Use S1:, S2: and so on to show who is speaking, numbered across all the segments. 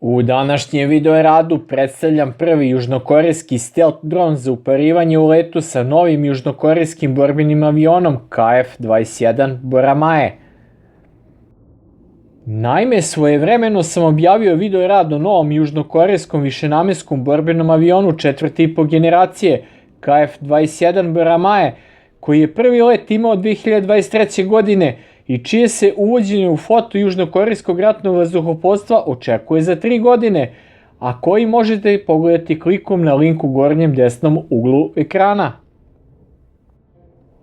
S1: U današnjem video radu predstavljam prvi južnokorejski stealth dron za uparivanje u letu sa novim južnokorejskim borbenim avionom KF-21 Boramae. Naime, svojevremeno sam objavio video rad o novom južnokorejskom višenamenskom borbenom avionu 4.5 generacije KF-21 Boramae, koji je prvi let imao 2023. godine i čije se uvođenje u flotu južnokorejskog ratnog vazduhoplovstva očekuje za 3 godine, a koji možete pogledati klikom na link u gornjem desnom uglu ekrana.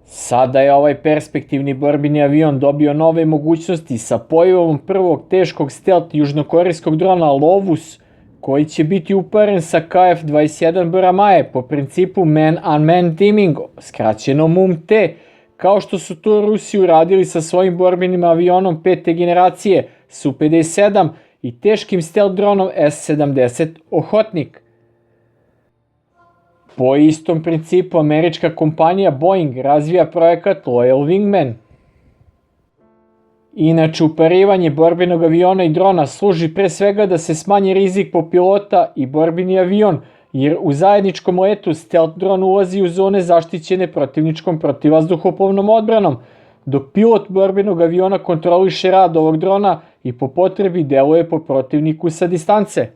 S1: Sada je ovaj perspektivni borbeni avion dobio nove mogućnosti sa pojavom prvog teškog stealth južnokorejskog drona Lovus, koji će biti uparen sa KF-21 Boramae po principu Man-on-Man teaming, skraćeno MUM-T, kao što su to Rusi uradili sa svojim borbenim avionom 5. generacije Su-57 i teškim stealth dronom S-70 Ohotnik. Po istom principu američka kompanija Boeing razvija projekat Loyal Wingman. Inače, uparivanje borbenog aviona i drona služi pre svega da se smanji rizik po pilota i borbeni avion, jer u zajedničkom letu stealth dron ulazi u zone zaštićene protivničkom protivvazduhoplovnom odbranom, dok pilot borbenog aviona kontroliše rad ovog drona i po potrebi deluje po protivniku sa distance.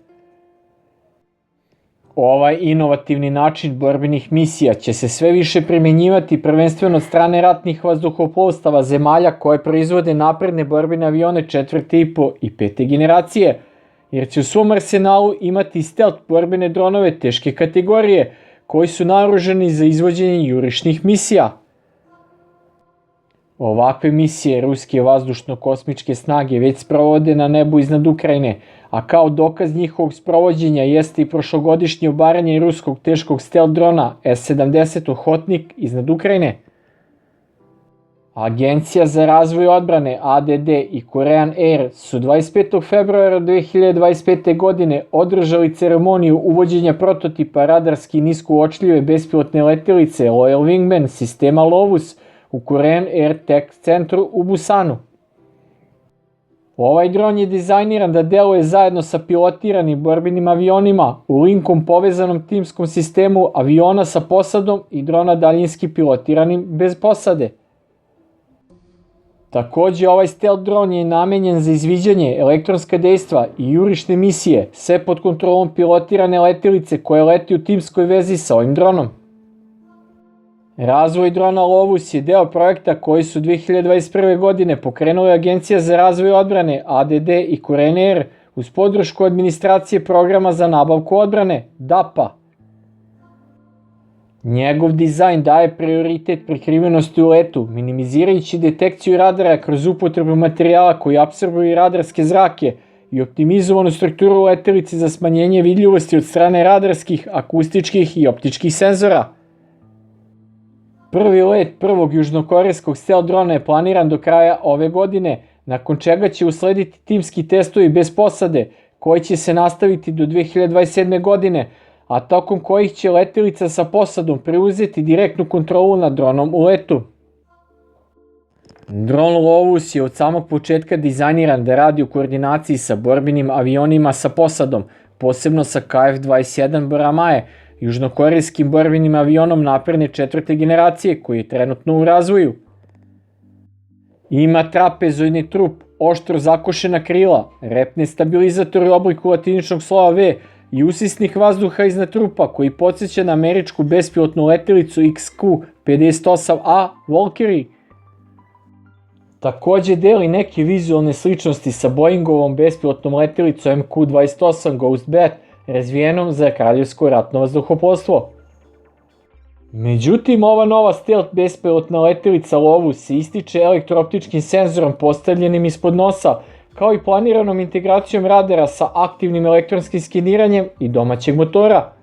S1: Ovaj inovativni način borbenih misija će se sve više primenjivati prvenstveno od strane ratnih vazduhoplovstava zemalja koje proizvode napredne borbene avione 4.5 i 5. generacije, jer će u svom arsenalu imati stealth borbene dronove teške kategorije, koji su naoružani za izvođenje jurišnih misija. Ovakve misije ruske vazdušno-kosmičke snage već sprovode na nebu iznad Ukrajine, a kao dokaz njihovog sprovođenja jeste i prošlogodišnje obaranje ruskog teškog stealth drona S-70 Ohotnik iznad Ukrajine. Agencija za razvoj odbrane ADD i Korean Air su 25. februara 2025. godine održali ceremoniju uvođenja prototipa radarski niskouočljive bespilotne letelice Loyal Wingman sistema Lovus u Korean Air Tech centru u Busanu. Ovaj dron je dizajniran da deluje zajedno sa pilotiranim borbenim avionima u linkom povezanom timskom sistemu aviona sa posadom i drona daljinski pilotiranim bez posade. Takođe, ovaj stealth dron je namenjen za izviđanje, elektronska dejstva i jurišne misije, sve pod kontrolom pilotirane letelice koja leti u timskoj vezi sa ovim dronom. Razvoj drona Lovus je deo projekta koji su 2021. godine pokrenule Agencija za razvoj odbrane ADD i Korean Air uz podršku administracije programa za nabavku odbrane DAPA. Njegov dizajn daje prioritet prikrivenosti u letu, minimizirajući detekciju radara kroz upotrebu materijala koji apsorbuju radarske zrake i optimizovanu strukturu letelice za smanjenje vidljivosti od strane radarskih, akustičkih i optičkih senzora. Prvi let prvog južnokorejskog stealth drona je planiran do kraja ove godine, nakon čega će uslediti timski testovi bez posade, koji će se nastaviti do 2027. godine, a tokom kojih će letelica sa posadom preuzeti direktnu kontrolu nad dronom u letu. Dron Lovus je od samog početka dizajniran da radi u koordinaciji sa borbenim avionima sa posadom, posebno sa KF-21 Boramae, južnokorejskim borbenim avionom napredne 4. generacije koji je trenutno u razvoju. Ima trapezoidni trup, oštro zakošena krila, repne stabilizatore u obliku latiničnog slova V i usisnih vazduha iznad trupa koji podsjeća na američku bespilotnu letelicu XQ-58A Valkyrie. Takođe deli neke vizualne sličnosti sa Boeingovom bespilotnom letelicom MQ-28 Ghost-Bat, razvijenom za kraljevsko ratno vazduhoplovstvo. Međutim, ova nova stealth bespilotna letelica Lovus se ističe elektrooptičkim senzorom postavljenim ispod nosa, kao i planiranom integracijom radara sa aktivnim elektronskim skeniranjem i domaćeg motora.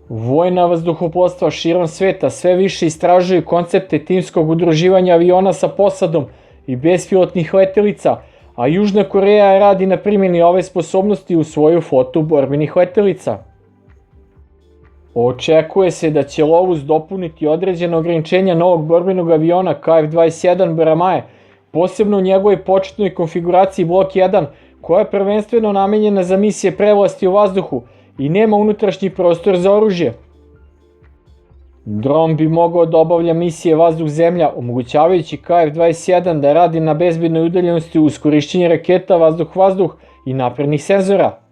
S1: Vojna vazduhoplovstva širom sveta sve više istražuju koncepte timskog udruživanja aviona sa posadom i bespilotnih letelica, a Južna Koreja radi na primjeni ove sposobnosti u svoju flotu borbenih letelica. Očekuje se da će Lovus dopuniti određene ograničenja novog borbenog aviona KF-21 Baramaje, posebno u njegovoj početnoj konfiguraciji Blok 1, koja je prvenstveno namenjena za misije prevlasti u vazduhu i nema unutrašnji prostor za oružje. Dron bi mogao da obavlja misije vazduh-zemlja, omogućavajući KF-21 da radi na bezbednoj udaljenosti uz korišćenje raketa vazduh-vazduh i naprednih senzora.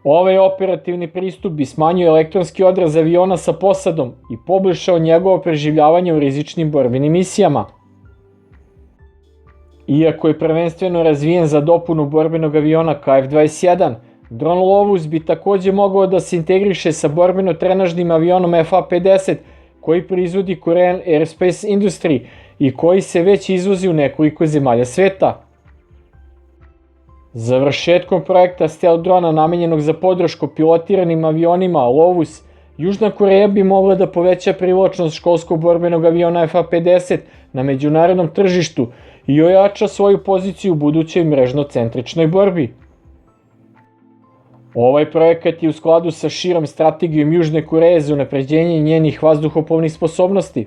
S1: Ovaj operativni pristup bi smanjio elektronski odraz aviona sa posadom i poboljšao njegovo preživljavanje u rizičnim borbenim misijama. Iako je prvenstveno razvijen za dopunu borbenog aviona KF-21, dron Lovus bi takođe mogao da se integriše sa borbeno-trenažnim avionom FA-50 koji proizvodi Korean Aerospace Industry i koji se već izvozi u nekoliko zemalja sveta. Završetkom projekta stealth drona namenjenog za podršku pilotiranim avionima Lovus, Južna Koreja bi mogla da poveća privlačnost školskog borbenog aviona FA-50 na međunarodnom tržištu i ojača svoju poziciju u budućoj mrežno-centričnoj borbi. Ovaj projekat je u skladu sa širom strategijom Južne Koreje za unapređenje njenih vazduhoplovnih sposobnosti.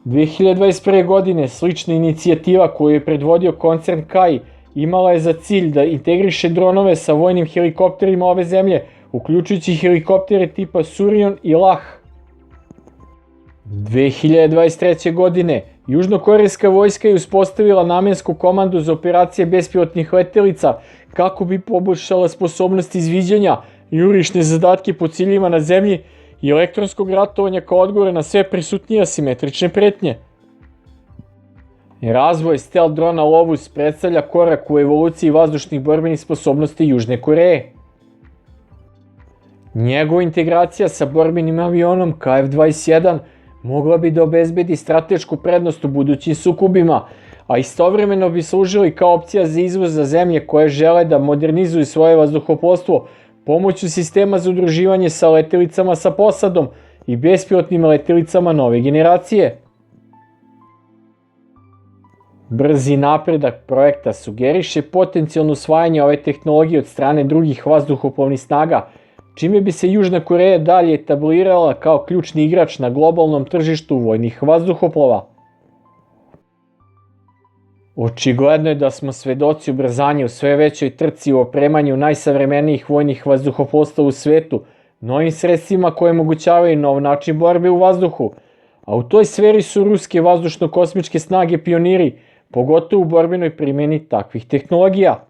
S1: 2021. godine slična inicijativa koju je predvodio koncern KAI imala je za cilj da integriše dronove sa vojnim helikopterima ove zemlje, uključujući helikoptere tipa Surion i Lah. 2023. godine južnokorejska vojska je uspostavila namensku komandu za operacije bespilotnih letelica kako bi poboljšala sposobnost izviđanja, jurišne zadatke po ciljima na zemlji i elektronskog ratovanja kao odgovore na sve prisutnije asimetrične pretnje. Razvoj stealth drona Lovus predstavlja korak u evoluciji vazdušnih borbenih sposobnosti Južne Koreje. Njegova integracija sa borbenim avionom KF-21 mogla bi da obezbedi stratešku prednost u budućim sukobima, a istovremeno bi služili kao opcija za izvoz za zemlje koje žele da modernizuju svoje vazduhoplovstvo pomoću sistema za udruživanje sa letelicama sa posadom i bespilotnim letelicama nove generacije. Brzi napredak projekta sugeriše potencijalno usvajanje ove tehnologije od strane drugih vazduhoplovnih snaga, čime bi se Južna Koreja dalje etablirala kao ključni igrač na globalnom tržištu vojnih vazduhoplova. Očigledno je da smo svedoci ubrzanja u sve većoj trci u opremanju najsavremenijih vojnih vazduhoplovstva u svetu, novim sredstvima koje omogućavaju nov način borbe u vazduhu, a u toj sferi su ruske vazdušno-kosmičke snage pioniri, pogotovo u borbenoj primjeni takvih tehnologija.